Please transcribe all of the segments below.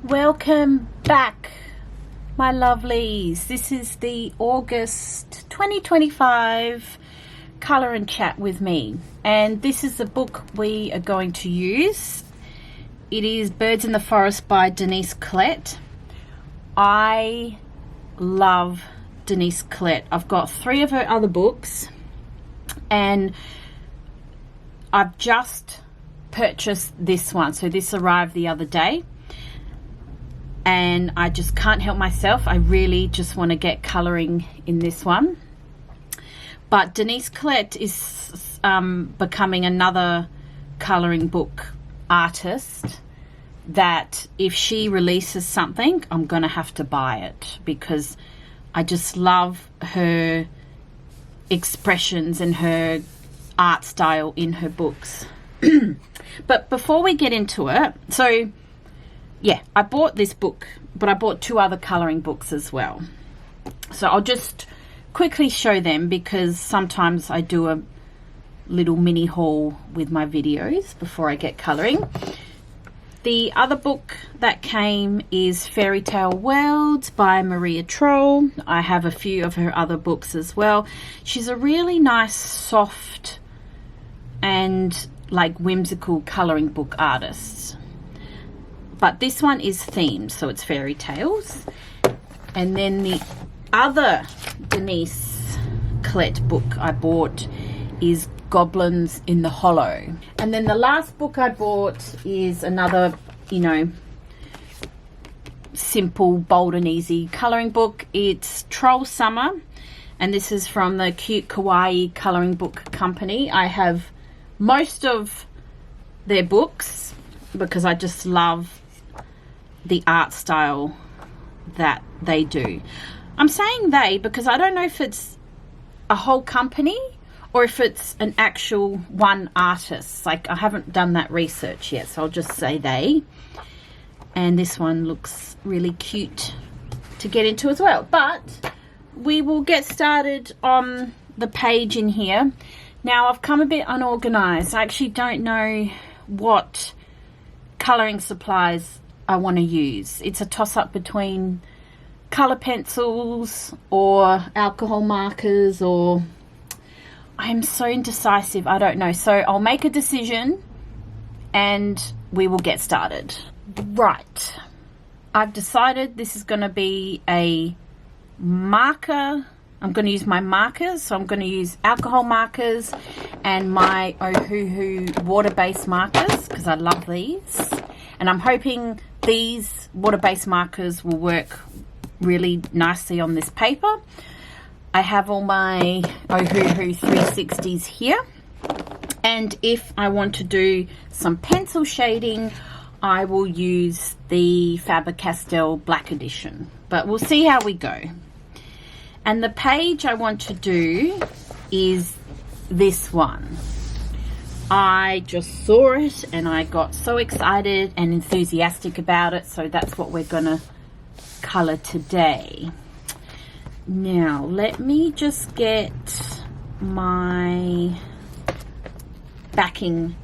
Welcome back, my lovelies. This is the August 2025 Colour and Chat with me, and this is the book we are going to use. It is Birds in the Forest by Denise Collette. I love Denise Collette. I've got 3 of her other books, and I've just purchased this one. So this arrived the other day, and I just can't help myself. I really just want to get colouring in this one. But Denise Collette is becoming another colouring book artist that if she releases something, I'm going to have to buy it, because I just love her expressions and her art style in her books. But before we get into it, so yeah, I bought this book, but I bought 2 other colouring books as well. So I'll just quickly show them, because sometimes I do a little mini haul with my videos before I get colouring. The other book that came is Fairy Tale Worlds by Maria Troll. I have a few of her other books as well. She's a really nice, soft and like whimsical colouring book artist. But this one is themed, so it's fairy tales. And then the other Denise Collette book I bought is Goblins in the Hollow. And then the last book I bought is another, simple, bold and easy colouring book. It's Troll Summer, and this is from the Cute Kawaii Colouring Book Company. I have most of their books because I just love the art style that they do. I'm saying they because I don't know if it's a whole company or if it's an actual one artist. Like, I haven't done that research yet, so I'll just say they. And this one looks really cute to get into as well. But we will get started on the page in here. Now, I've come a bit unorganized. I actually don't know what colouring supplies I want to use. It's a toss-up between colour pencils or alcohol markers, or I'm so indecisive. I don't know. So I'll make a decision and we will get started. Right. I've decided this is going to be a marker. I'm going to use my markers. So I'm going to use alcohol markers and my Ohuhu water-based markers, because I love these. And I'm hoping these water-based markers will work really nicely on this paper. I have all my Ohuhu 360s here. And if I want to do some pencil shading, I will use the Faber-Castell Black Edition. But we'll see how we go. And the page I want to do is this one. I just saw it and I got so excited and enthusiastic about it, so that's what we're gonna colour today. Now let me just get my backing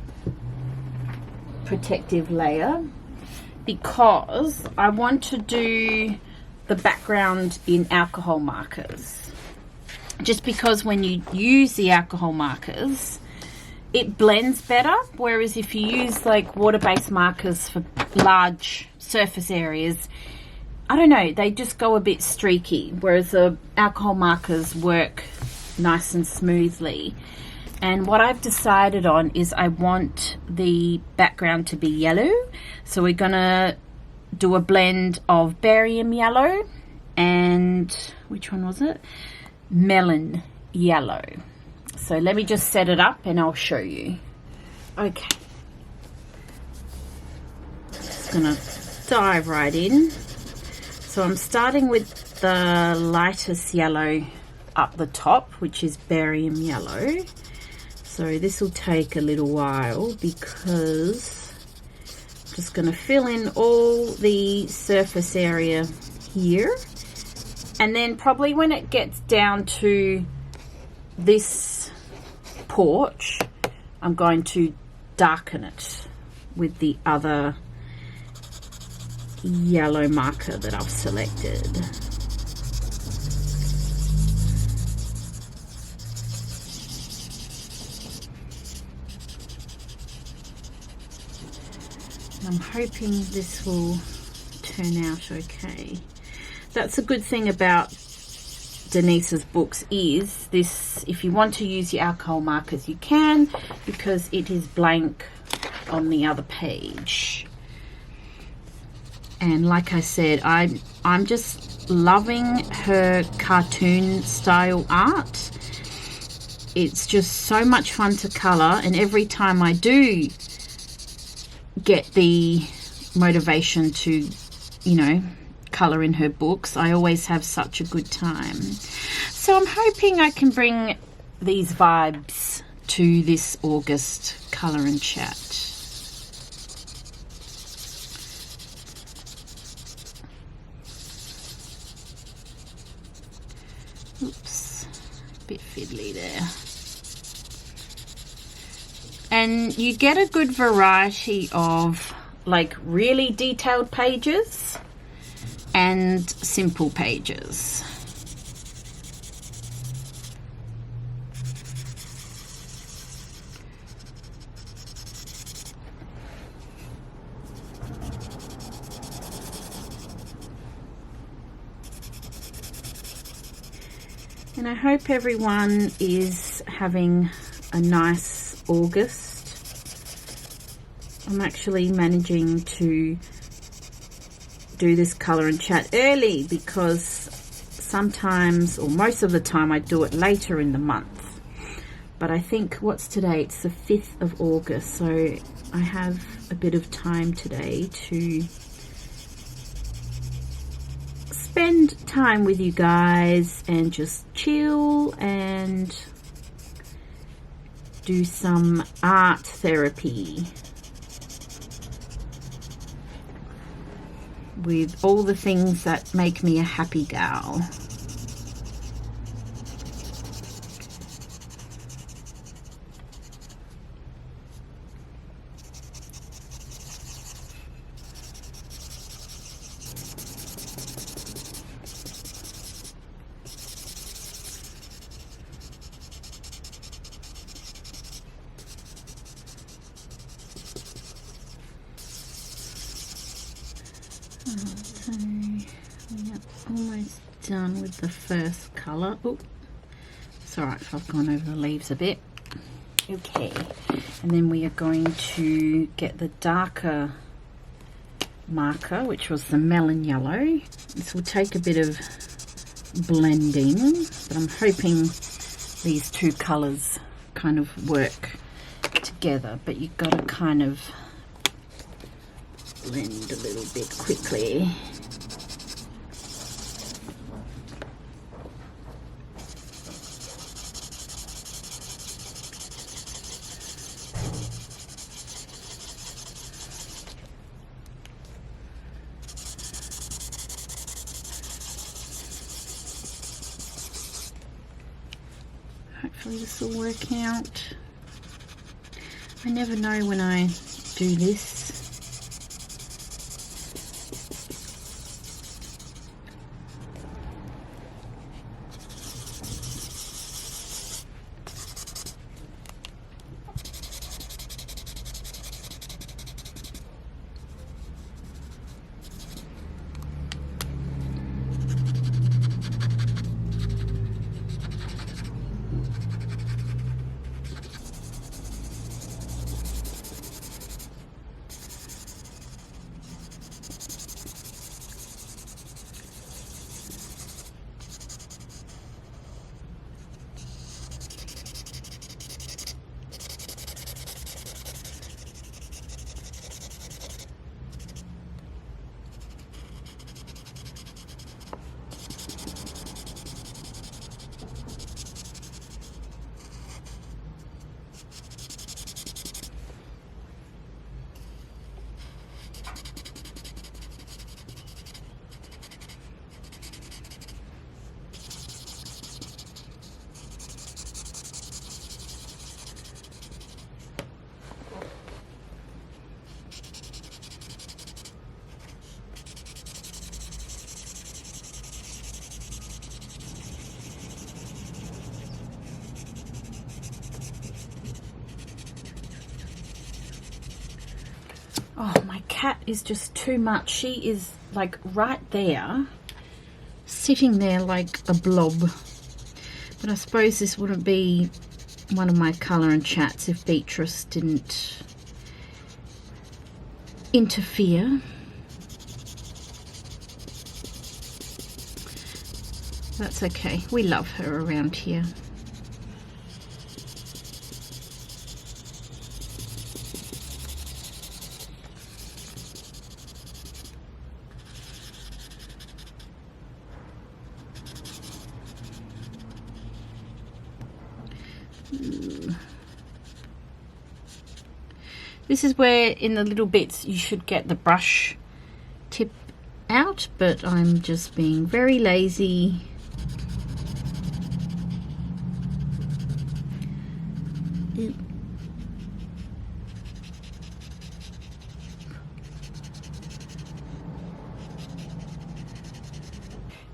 protective layer, because I want to do the background in alcohol markers, just because when you use the alcohol markers it blends better, whereas if you use like water-based markers for large surface areas, I don't know, they just go a bit streaky, whereas the alcohol markers work nice and smoothly. And what I've decided on is I want the background to be yellow, so we're gonna do a blend of barium yellow and, which one was it? Melon yellow. So let me just set it up and I'll show you. Okay. Just gonna dive right in. So I'm starting with the lightest yellow up the top, which is barium yellow. So this will take a little while because I'm just going to fill in all the surface area here. And then probably when it gets down to this porch, I'm going to darken it with the other yellow marker that I've selected. I'm hoping this will turn out okay. That's a good thing about Denise's books is this, if you want to use your alcohol markers you can, because it is blank on the other page. And like I said, I'm just loving her cartoon style art. It's just so much fun to colour, and every time I do get the motivation to, you know, colour in her books, I always have such a good time. So I'm hoping I can bring these vibes to this August colour and chat. Oops, a bit fiddly there. And you get a good variety of like really detailed pages and simple pages. And I hope everyone is having a nice August. I'm actually managing to do this colour and chat early because sometimes, or most of the time, I do it later in the month. But I think, what's today? It's the 5th of August, so I have a bit of time today to spend time with you guys and just chill and do some art therapy with all the things that make me a happy gal. So we're almost done with the first colour. Oh, it's alright if I've gone over the leaves a bit. Okay, and then we are going to get the darker marker, which was the melon yellow. This will take a bit of blending, but I'm hoping these two colours kind of work together, but you've got to kind of blend a little bit quickly. Hopefully this will work out. I never know when I do this. Oh, my cat is just too much. She is like right there, sitting there like a blob. But I suppose this wouldn't be one of my colour and chats if Beatrice didn't interfere. That's okay. We love her around here. This is where in the little bits you should get the brush tip out, but I'm just being very lazy.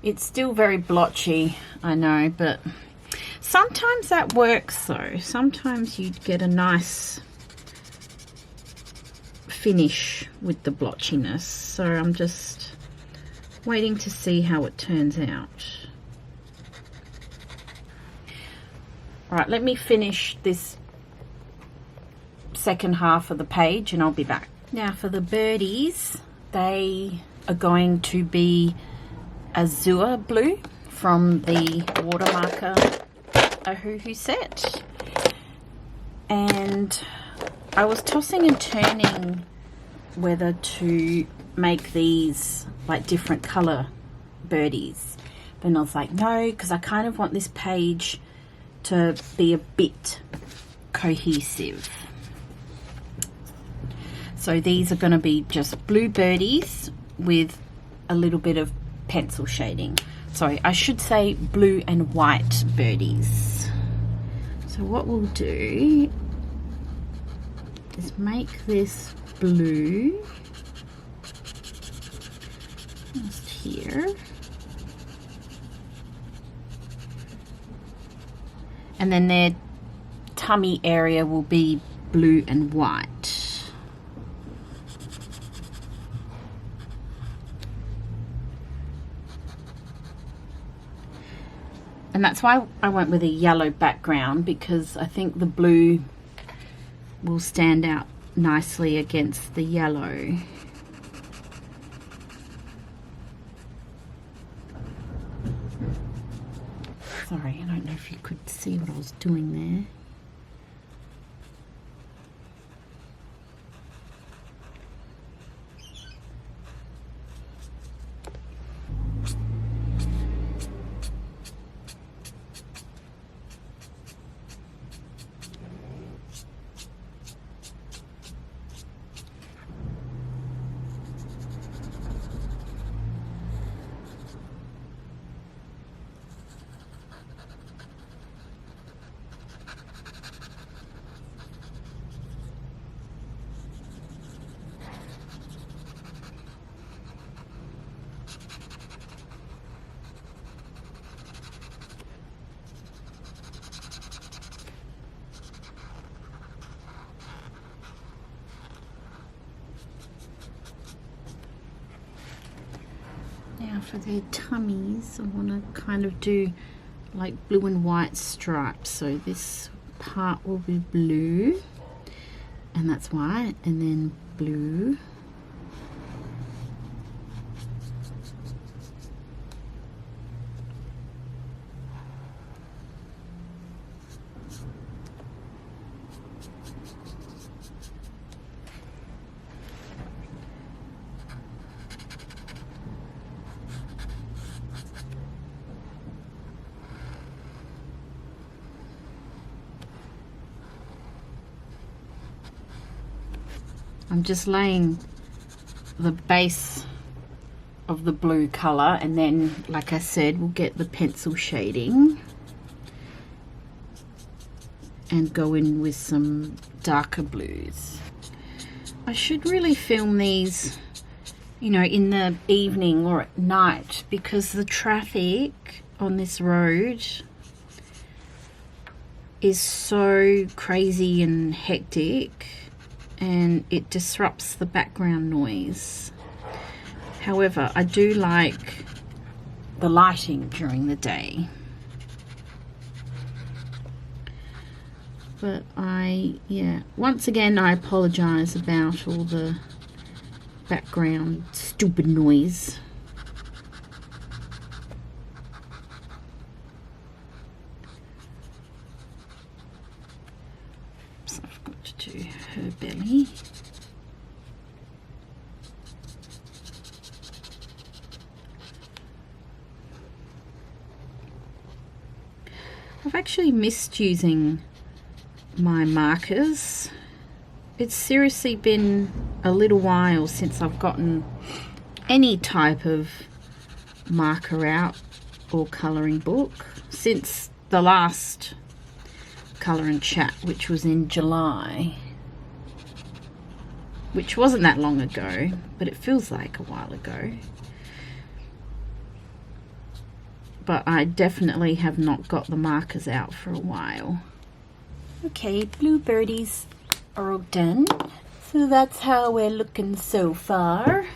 It's still very blotchy, I know, but sometimes that works though. Sometimes you get a nice finish with the blotchiness, so I'm just waiting to see how it turns out. All right, let me finish this second half of the page and I'll be back. Now for the birdies, they are going to be azure blue from the Watermarker Ohuhu set, and I was tossing and turning whether to make these like different color birdies, but I was like no, because I kind of want this page to be a bit cohesive. So these are going to be just blue birdies with a little bit of pencil shading. Sorry, I should say blue and white birdies. So what we'll do is make this blue just here, and then their tummy area will be blue and white. And that's why I went with a yellow background, because I think the blue will stand out nicely against the yellow. Sorry, I don't know if you could see what I was doing there. Now for their tummies, I want to kind of do like blue and white stripes. So this part will be blue, and that's white, and then blue. I'm just laying the base of the blue colour, and then, like I said, we'll get the pencil shading and go in with some darker blues. I should really film these, you know, in the evening or at night, because the traffic on this road is so crazy and hectic. and it disrupts the background noise. However, I do like the lighting during the day. But once again, I apologize about all the background stupid noise. So I've got to do her belly. I've actually missed using my markers. It's seriously been a little while since I've gotten any type of marker out or colouring book, since the last Colour and Chat, which was in July, which wasn't that long ago, but it feels like a while ago. But I definitely have not got the markers out for a while. Okay, blue birdies are all done. So that's how we're looking so far.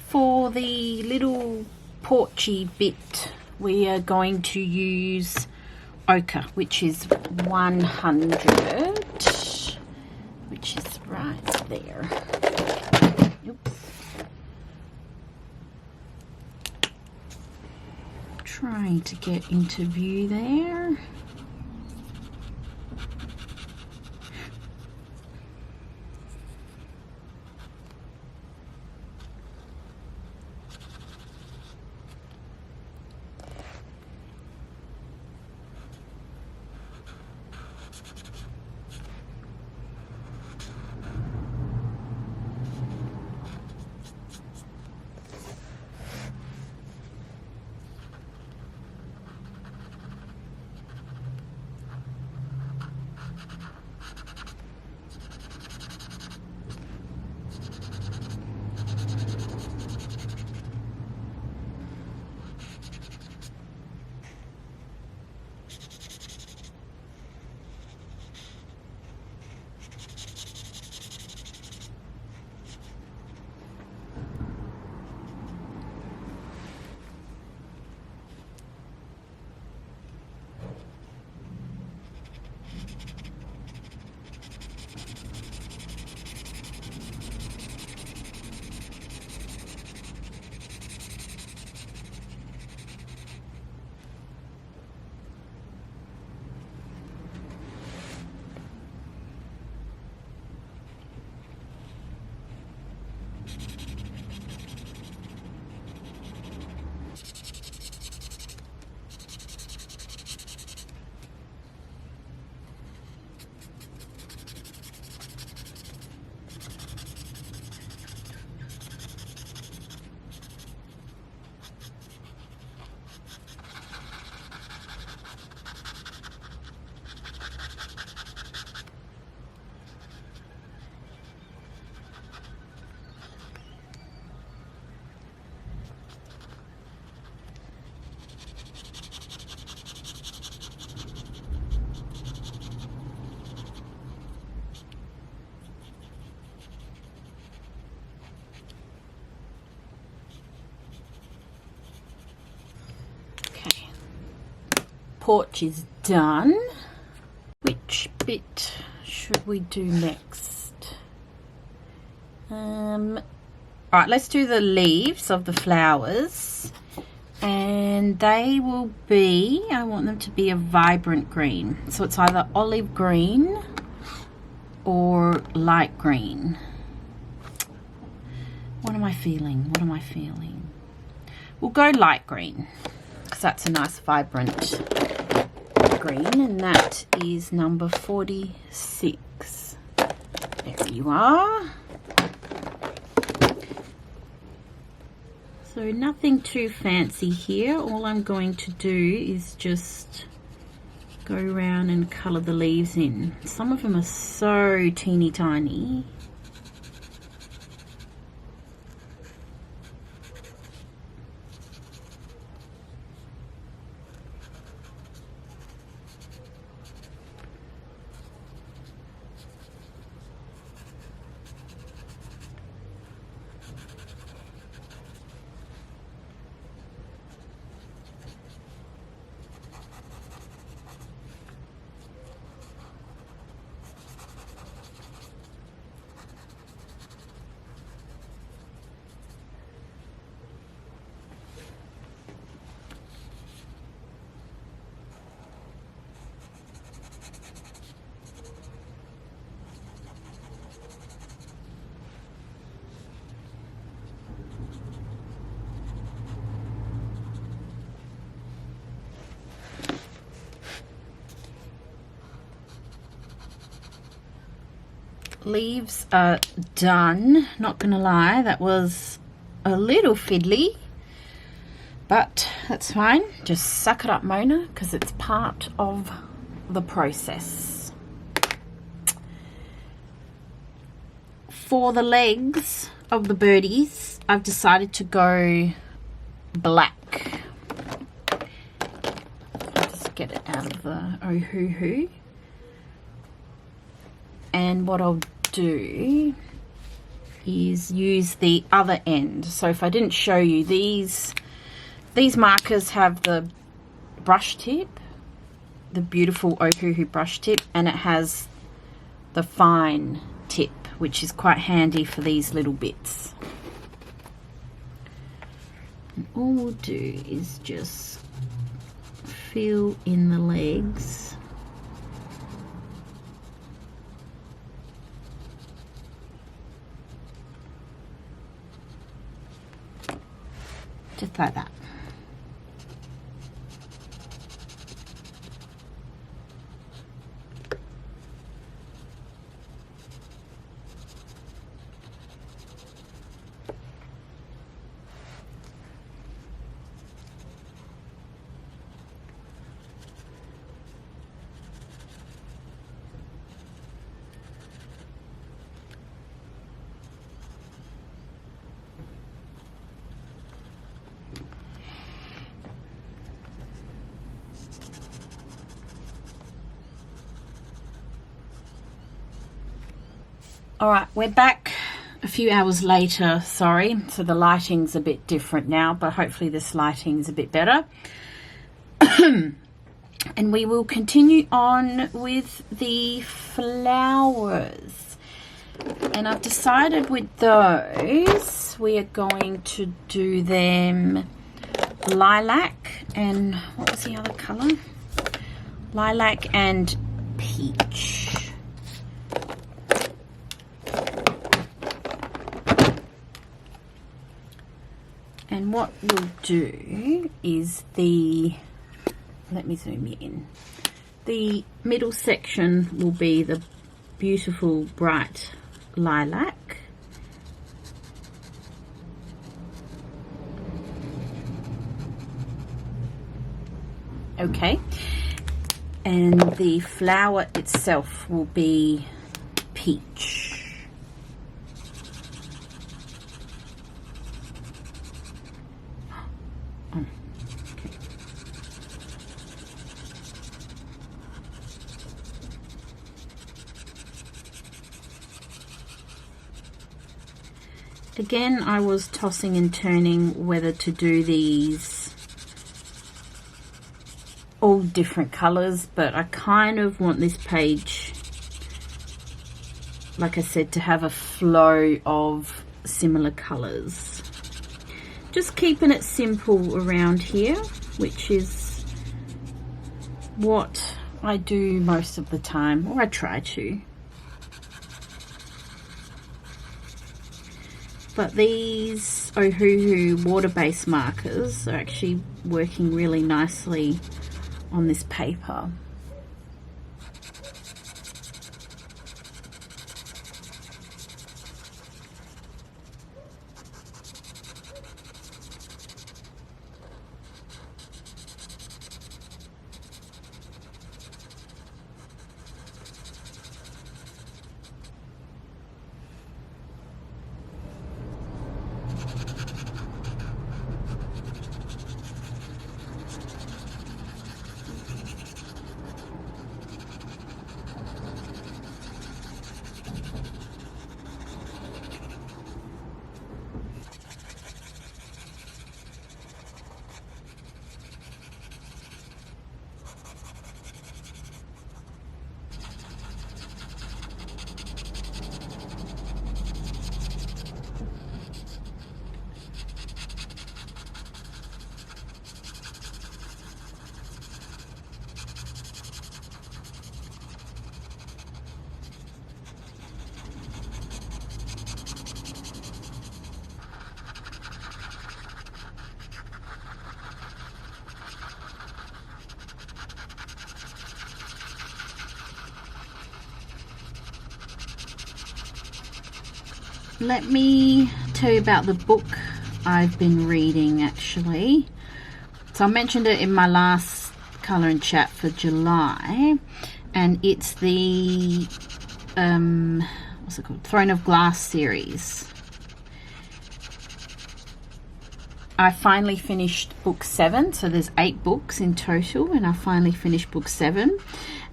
For the little porchy bit, we are going to use ochre, which is 100, which is right there. Oops. Trying to get into view there. Porch is done. Which bit should we do next? Alright, let's do the leaves of the flowers, and they will be, I want them to be a vibrant green, so it's either olive green or light green. What am I feeling? What am I feeling? We'll go light green, because that's a nice vibrant green, and that is number 46. There you are. So nothing too fancy here. All I'm going to do is just go around and colour the leaves in. Some of them are so teeny tiny. sleeves are done. Not gonna lie, that was a little fiddly, but that's fine. Just suck it up, Mona, because it's part of the process. For the legs of the birdies, I've decided to go black. I'll just get it out of the Ohuhu. And what I'll do is use the other end. So if I didn't show you, these markers have the brush tip, the beautiful Ohuhu brush tip, and it has the fine tip, which is quite handy for these little bits. And all we'll do is just fill in the legs. Just like that. All right, we're back a few hours later, sorry. So the lighting's a bit different now, but hopefully this lighting's a bit better. And we will continue on with the flowers. And I've decided with those, we are going to do them lilac and, what was the other colour? Lilac and peach. And what we'll do is let me zoom in. The middle section will be the beautiful bright lilac. Okay. And the flower itself will be peach. Again, I was tossing and turning whether to do these all different colours, but I kind of want this page, like I said, to have a flow of similar colours. Just keeping it simple around here, which is what I do most of the time, or I try to. But these Ohuhu water-based markers are actually working really nicely on this paper. let me tell you about the book I've been reading actually. So I mentioned it in my last Colour and Chat for July, and it's the what's it called? Throne of Glass series. I finally finished book 7, so there's 8 books in total, and I finally finished book 7,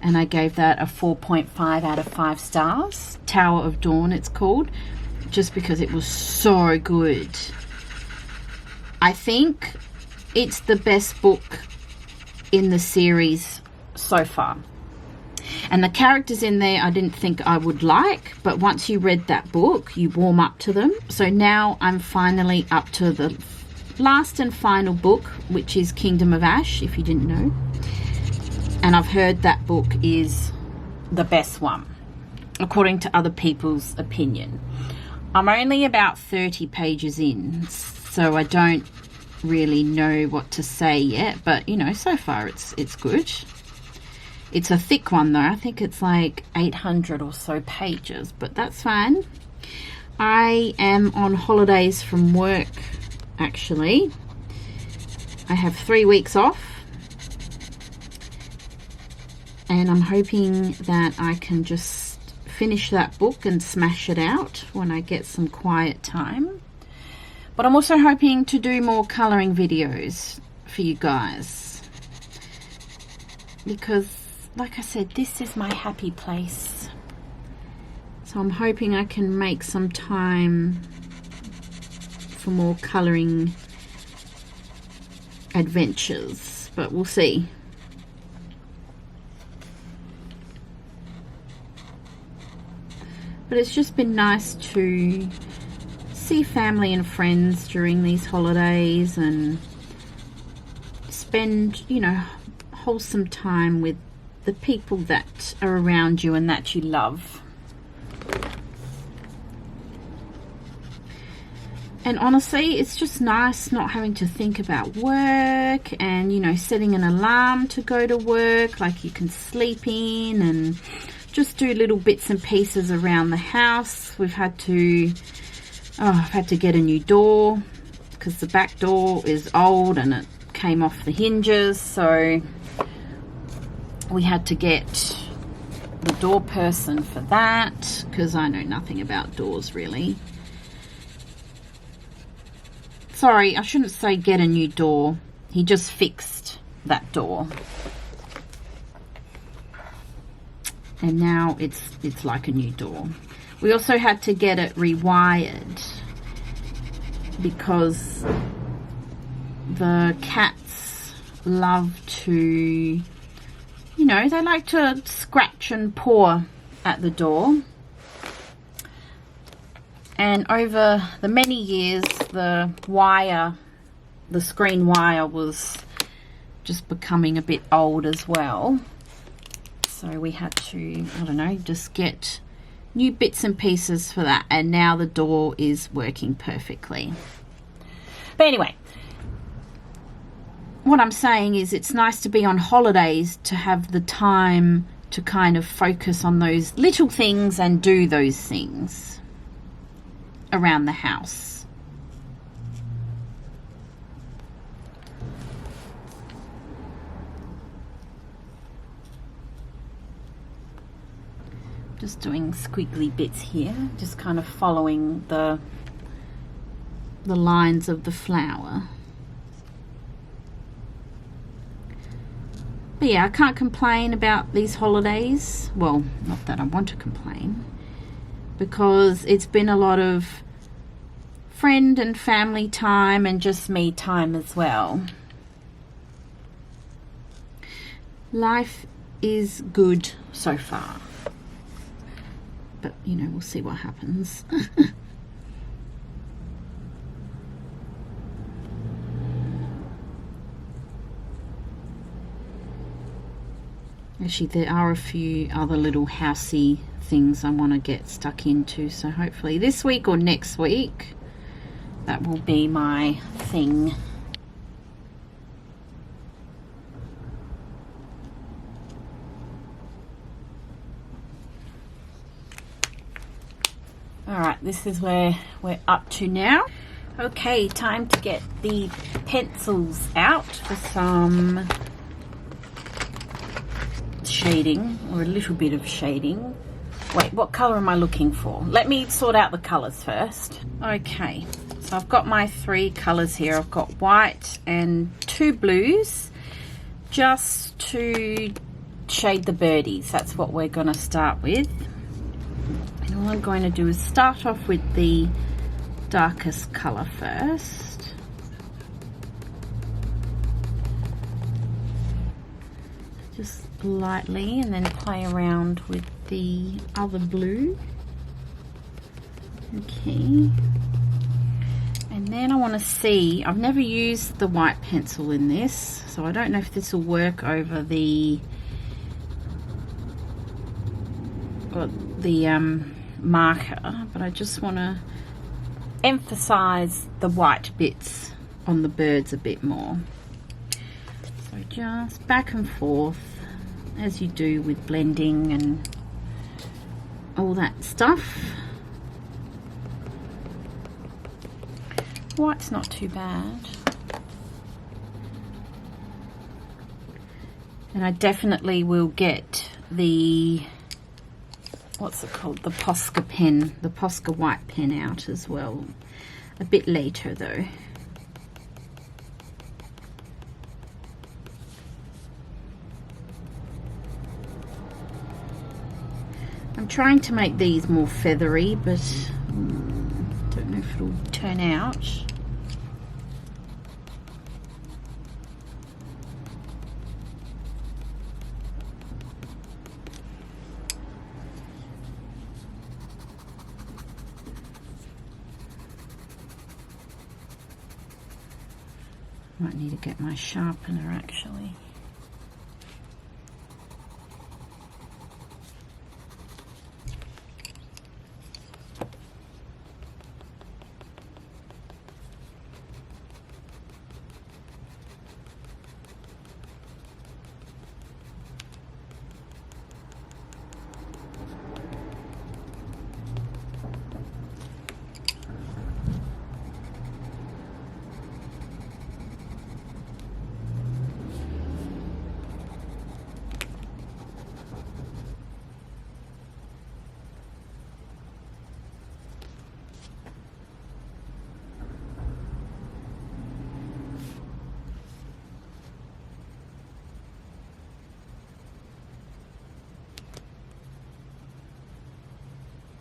and I gave that a 4.5 out of 5 stars. Tower of Dawn it's called, just because it was so good. I think it's the best book in the series so far. And the characters in there I didn't think I would like, but once you read that book, you warm up to them. So now I'm finally up to the last and final book, which is Kingdom of Ash, if you didn't know. And I've heard that book is the best one, according to other people's opinion. I'm only about 30 pages in, so I don't really know what to say yet, but you know, so far it's good. It's a thick one though. I think it's like 800 or so pages, but that's fine. I am on holidays from work actually. I have 3 weeks off, and I'm hoping that I can just finish that book and smash it out when I get some quiet time. But I'm also hoping to do more colouring videos for you guys, because like I said, this is my happy place. So I'm hoping I can make some time for more colouring adventures, but we'll see. But it's just been nice to see family and friends during these holidays and spend, you know, wholesome time with the people that are around you and that you love. And honestly, it's just nice not having to think about work and, you know, setting an alarm to go to work. Like, you can sleep in and just do little bits and pieces around the house. I've had to get a new door because the back door is old and it came off the hinges, so we had to get the door person for that, because I know nothing about doors really. Sorry, I shouldn't say get a new door. He just fixed that door. And now it's like a new door. We also had to get it rewired because the cats love to, you know, they like to scratch and paw at the door. And over the many years, the screen wire was just becoming a bit old as well. So we had to, I don't know, just get new bits and pieces for that. And now the door is working perfectly. But anyway, what I'm saying is it's nice to be on holidays, to have the time to kind of focus on those little things and do those things around the house. Just doing squiggly bits here, just kind of following the lines of the flower. But yeah, I can't complain about these holidays. Well, not that I want to complain, because it's been a lot of friend and family time and just me time as well. Life is good so far, but you know, we'll see what happens. Actually, there are a few other little housey things I want to get stuck into, so hopefully this week or next week that will be my thing. Alright, this is where we're up to now. Okay, time to get the pencils out for some shading, or a little bit of shading. Wait, what colour am I looking for? Let me sort out the colours first. Okay, so I've got my 3 colours here. I've got white and 2 blues, just to shade the birdies. That's what we're going to start with. And all I'm going to do is start off with the darkest colour first. Just lightly, and then play around with the other blue. Okay. And then I want to see, I've never used the white pencil in this, so I don't know if this will work over the marker, but I just want to emphasize the white bits on the birds a bit more. So just back and forth, as you do with blending and all that stuff. White's not too bad. And I definitely will get the, what's it called, the Posca pen, the Posca white pen out as well, a bit later though. I'm trying to make these more feathery, but don't know if it'll turn out. Might need to get my sharpener actually.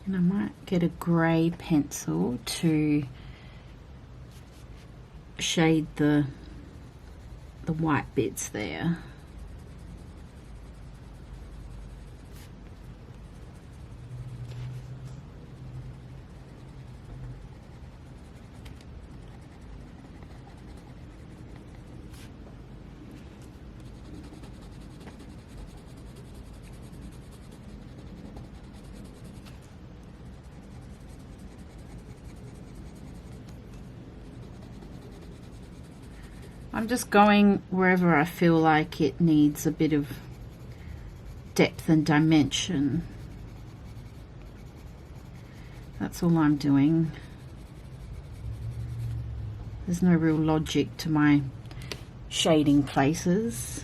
And I might get a grey pencil to shade the white bits there. I'm just going wherever I feel like it needs a bit of depth and dimension. That's all I'm doing. There's no real logic to my shading places.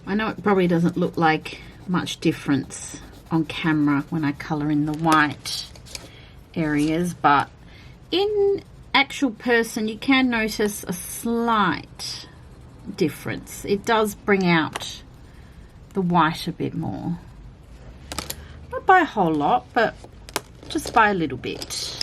I know it probably doesn't look like much difference on camera when I colour in the white areas, but in actual person you can notice a slight difference. It does bring out the white a bit more. Not by a whole lot, but just by a little bit.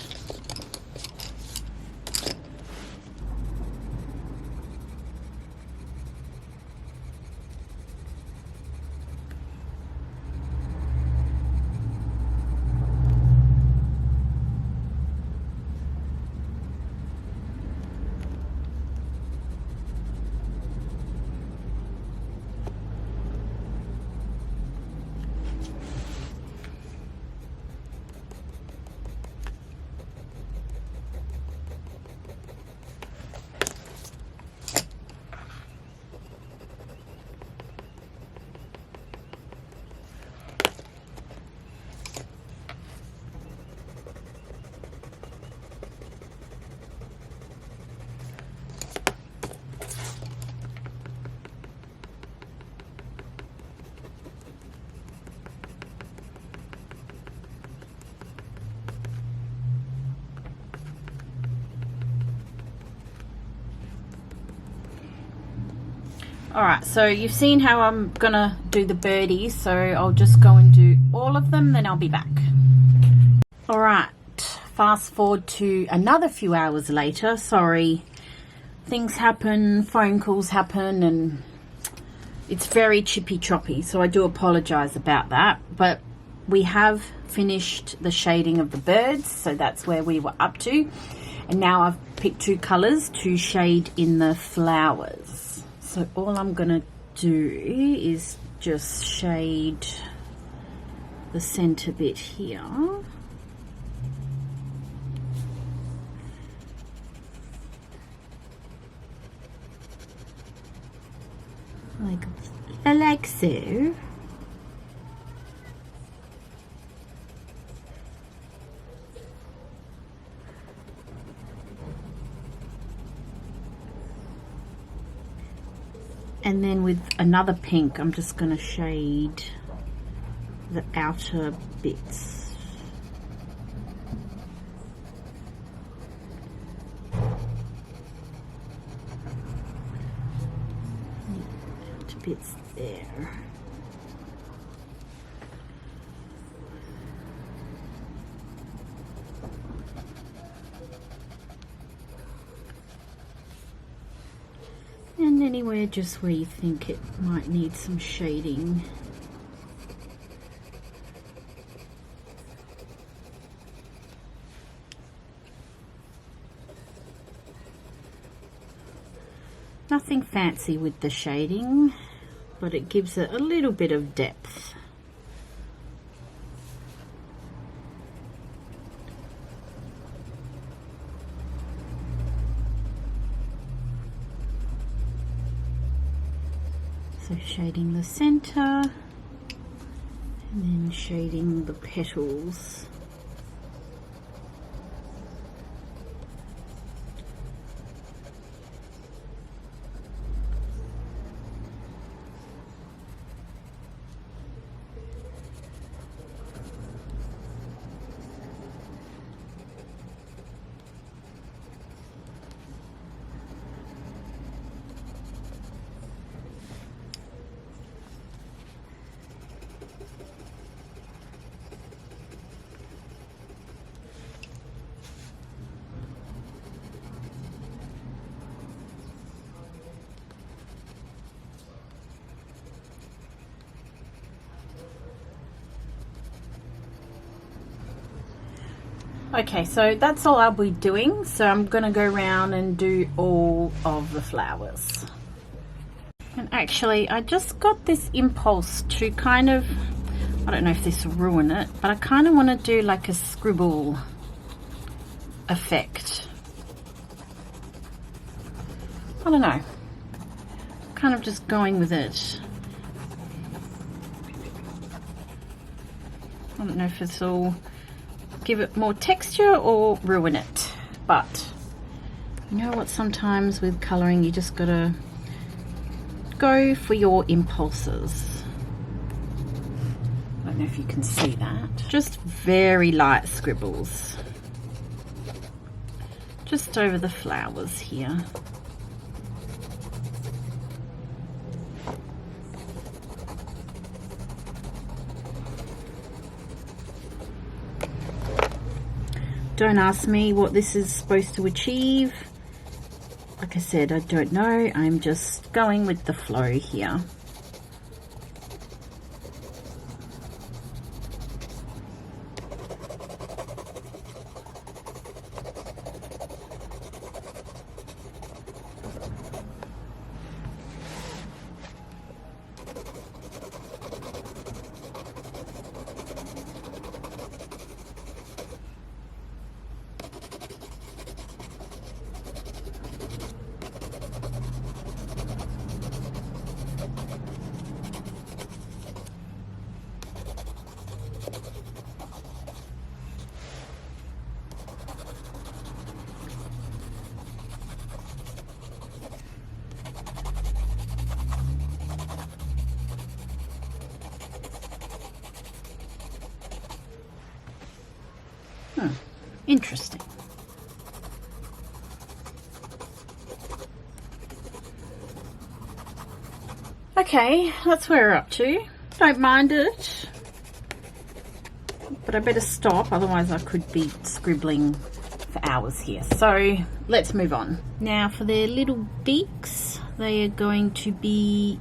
Alright, so you've seen how I'm gonna do the birdies, so I'll just go and do all of them, then I'll be back. Alright, fast forward to another few hours later. Sorry, things happen, phone calls happen, and it's very chippy choppy, so I do apologize about that. But we have finished the shading of the birds, so that's where we were up to. And now I've picked two colors to shade in the flowers. So all I'm gonna do is just shade the center bit here. Like so. And then with another pink, I'm just going to shade the outer bits. Outer bits there. And anywhere just where you think it might need some shading. Nothing fancy with the shading, but it gives it a little bit of depth. So shading the center and then shading the petals. Okay, so that's all I'll be doing. So I'm going to go around and do all of the flowers. And actually, I just got this impulse to kind of, I don't know if this will ruin it, but I kind of want to do like a scribble effect. I don't know. Kind of just going with it. I don't know if this will give it more texture or ruin it, but you know what, sometimes with colouring you just gotta go for your impulses. I don't know if you can see that. Just very light scribbles just over the flowers here. Don't ask me what this is supposed to achieve. Like I said, I don't know. I'm just going with the flow here. Interesting. Okay, that's where we're up to. Don't mind it, but I better stop, otherwise I could be scribbling for hours here. So let's move on. Now for their little beaks, they are going to be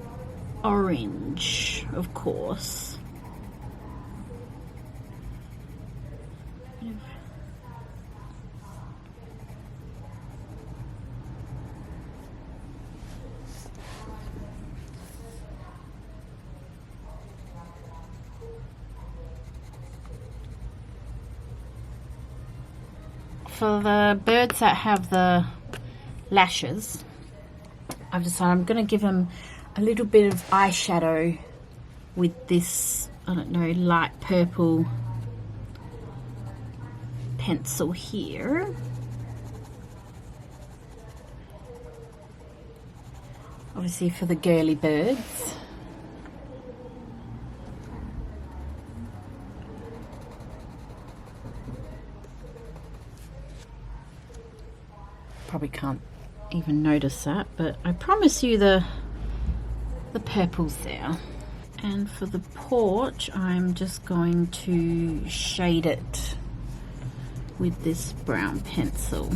orange, of course. For the birds that have the lashes, I've decided I'm going to give them a little bit of eyeshadow with this, I don't know, light purple pencil here. Obviously for the girly birds. Probably can't even notice that, but I promise you the purple's there. And for the porch, I'm just going to shade it with this brown pencil.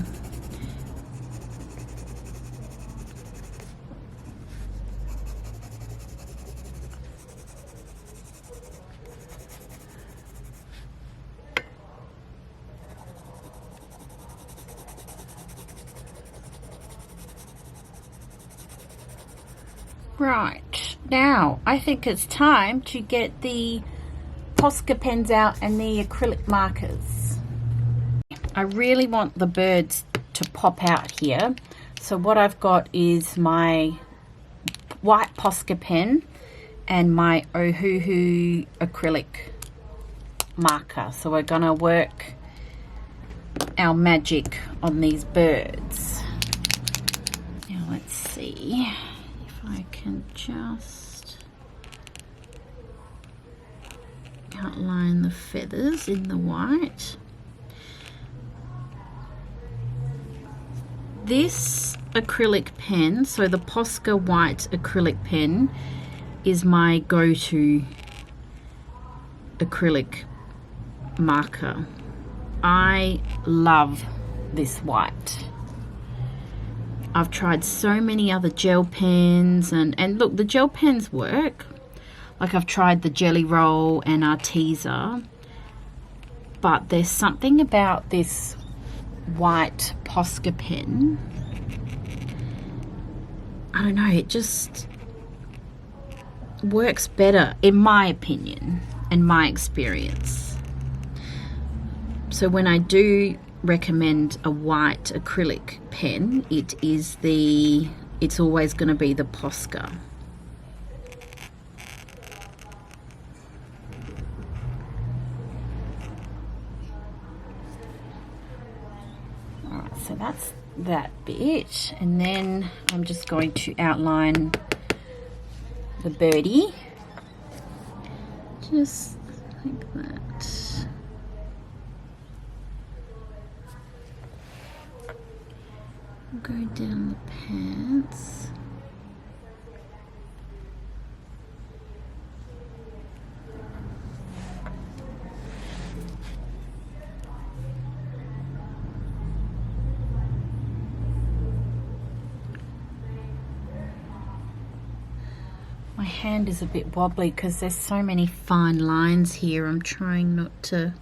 Right, now I think it's time to get the Posca pens out and the acrylic markers. I really want the birds to pop out here, so what I've got is my white Posca pen and my Ohuhu acrylic marker. So we're gonna work our magic on these birds. Now let's see if I can just outline the feathers in the white. This acrylic pen, so the Posca white acrylic pen, is my go-to acrylic marker. I love this white. I've tried so many other gel pens, and look, the gel pens work. Like I've tried the Jelly Roll and Arteza, but there's something about this white Posca pen, I don't know, it just works better in my opinion and my experience. So when I do recommend a white acrylic pen, it's always going to be the Posca. Alright, so that's that bit, and then I'm just going to outline the birdie just like that. Go down the pants. hand is a bit wobbly because there's so many fine lines here. I'm trying not to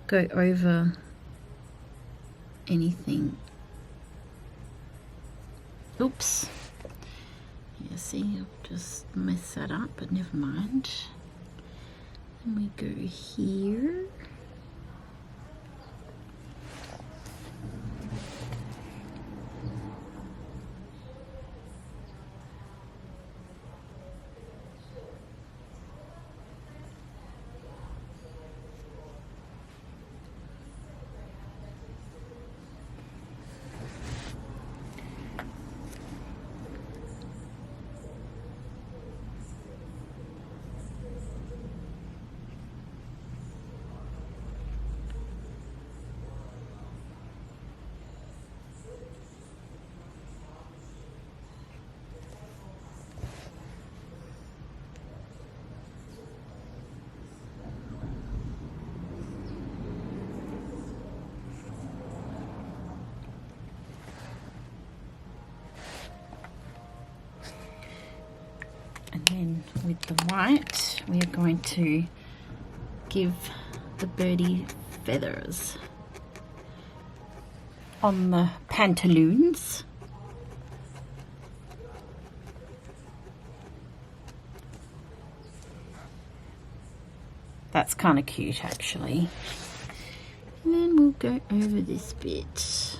go over anything. Oops. Yeah, see, I've just messed that up, but never mind. Then we go here. And then with the white, we are going to give the birdie feathers on the pantaloons. That's kind of cute, actually. And then we'll go over this bit.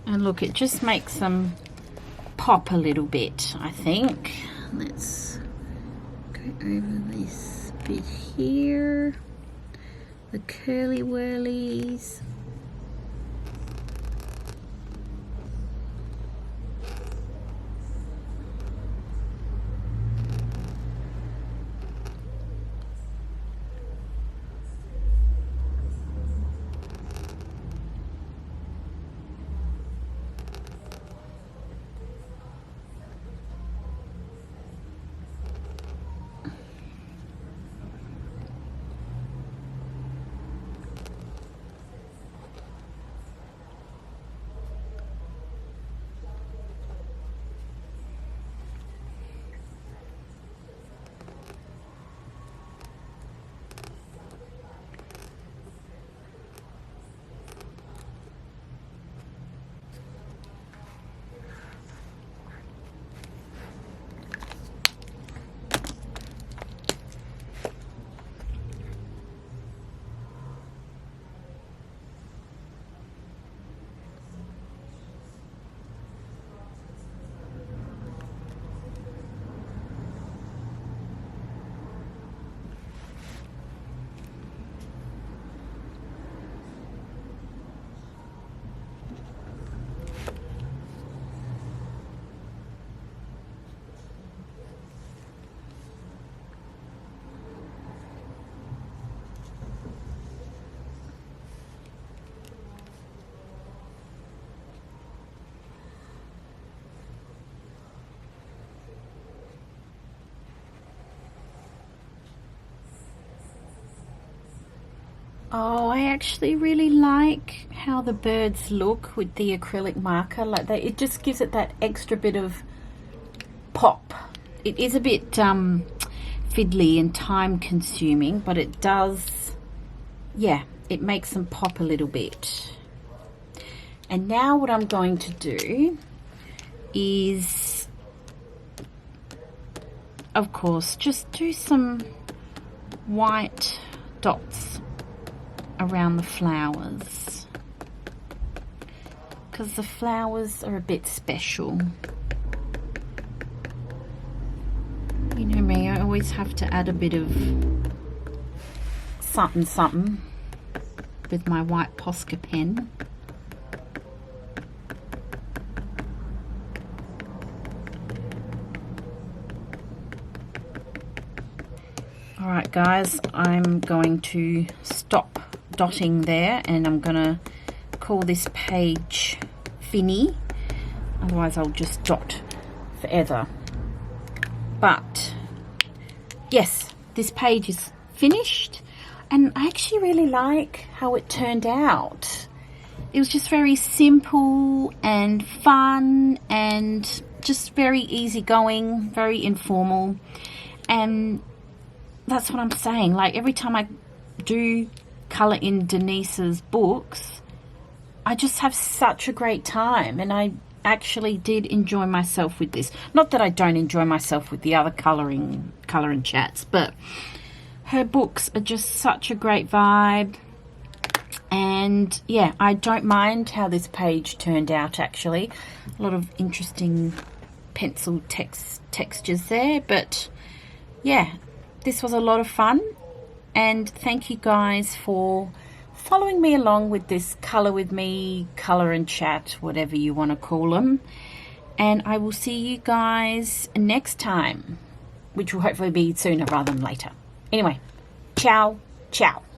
And look, it just makes them pop a little bit, I think. Let's go over this bit here. The curly whirlies. Oh, I actually really like how the birds look with the acrylic marker. Like that, it just gives it that extra bit of pop. It is a bit fiddly and time consuming, but it does, yeah, it makes them pop a little bit. And now what I'm going to do is, of course, just do some white dots around the flowers, because the flowers are a bit special. You know me, I always have to add a bit of something something with my white Posca pen. Alright guys, I'm going to stop dotting there, and I'm gonna call this page Finny, otherwise I'll just dot forever. But yes, this page is finished, and I actually really like how it turned out. It was just very simple and fun and just very easygoing, very informal. And that's what I'm saying. Like, every time I do colour in Denise's books, I just have such a great time, and I actually did enjoy myself with this. Not that I don't enjoy myself with the other colouring chats, but her books are just such a great vibe. And yeah, I don't mind how this page turned out, actually. A lot of interesting pencil textures there, but yeah, this was a lot of fun. And thank you guys for following me along with this colour with me, colour and chat, whatever you want to call them. And I will see you guys next time, which will hopefully be sooner rather than later. Anyway, ciao, ciao.